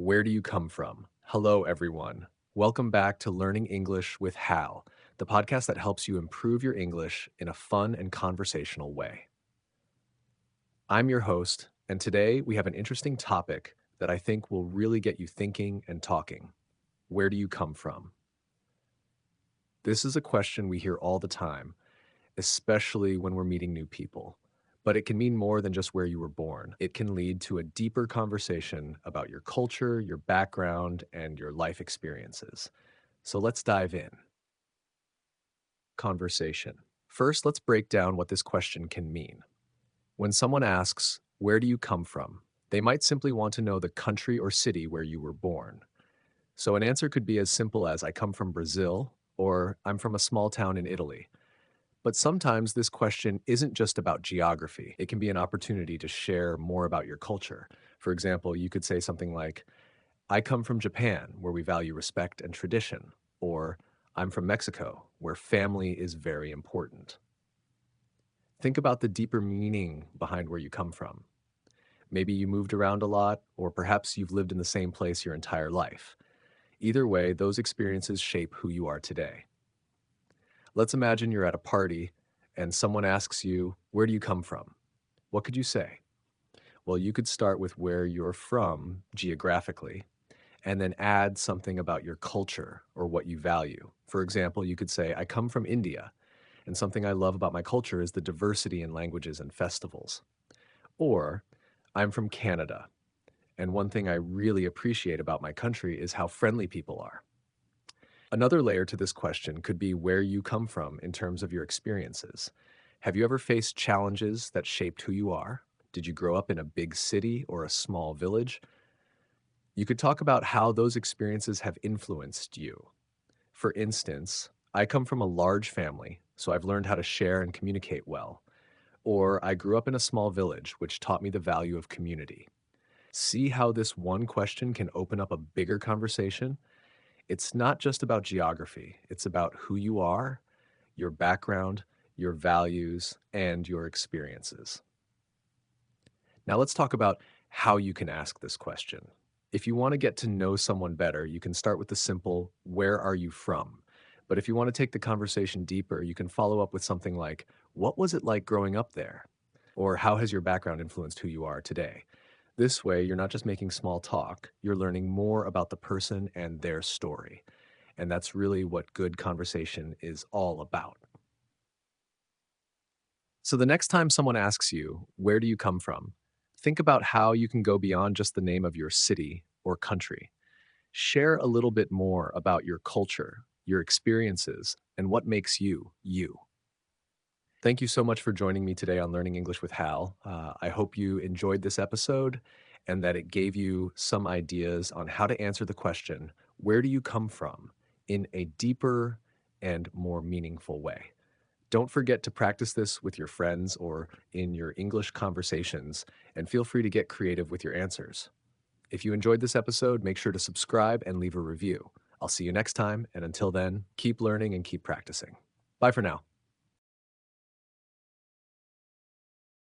Where do you come from? Hello, everyone. Welcome back to Learning English with Hal, the podcast that helps you improve your English in a fun and conversational way. I'm your host, and today we have an interesting topic that I think will really get you thinking and talking. Where do you come from? This is a question we hear all the time, especially when we're meeting new people. But it can mean more than just where you were born. It can lead to a deeper conversation about your culture, your background, and your life experiences. So let's dive in. Conversation. First, let's break down what this question can mean. When someone asks, "Where do you come from?" they might simply want to know the country or city where you were born. So an answer could be as simple as, "I come from Brazil," or "I'm from a small town in Italy." But sometimes this question isn't just about geography. It can be an opportunity to share more about your culture. For example, you could say something like, "I come from Japan, where we value respect and tradition," or "I'm from Mexico, where family is very important." Think about the deeper meaning behind where you come from. Maybe you moved around a lot, or perhaps you've lived in the same place your entire life. Either way, those experiences shape who you are today. Let's imagine you're at a party and someone asks you, "Where do you come from?" What could you say? Well, you could start with where you're from geographically and then add something about your culture or what you value. For example, you could say, "I come from India, and something I love about my culture is the diversity in languages and festivals." Or, "I'm from Canada, and one thing I really appreciate about my country is how friendly people are." Another layer to this question could be where you come from in terms of your experiences. Have you ever faced challenges that shaped who you are? Did you grow up in a big city or a small village? You could talk about how those experiences have influenced you. For instance, "I come from a large family, so I've learned how to share and communicate well." Or, "I grew up in a small village, which taught me the value of community." See how this one question can open up a bigger conversation? It's not just about geography, it's about who you are, your background, your values, and your experiences. Now let's talk about how you can ask this question. If you want to get to know someone better, you can start with the simple, "Where are you from?" But if you want to take the conversation deeper, you can follow up with something like, "What was it like growing up there?" Or, "How has your background influenced who you are today?" This way, you're not just making small talk, you're learning more about the person and their story. And that's really what good conversation is all about. So the next time someone asks you, "Where do you come from?" think about how you can go beyond just the name of your city or country. Share a little bit more about your culture, your experiences, and what makes you, you. Thank you so much for joining me today on Learning English with Hal. I hope you enjoyed this episode and that it gave you some ideas on how to answer the question, "Where do you come from?" in a deeper and more meaningful way. Don't forget to practice this with your friends or in your English conversations, and feel free to get creative with your answers. If you enjoyed this episode, make sure to subscribe and leave a review. I'll see you next time, and until then, keep learning and keep practicing. Bye for now.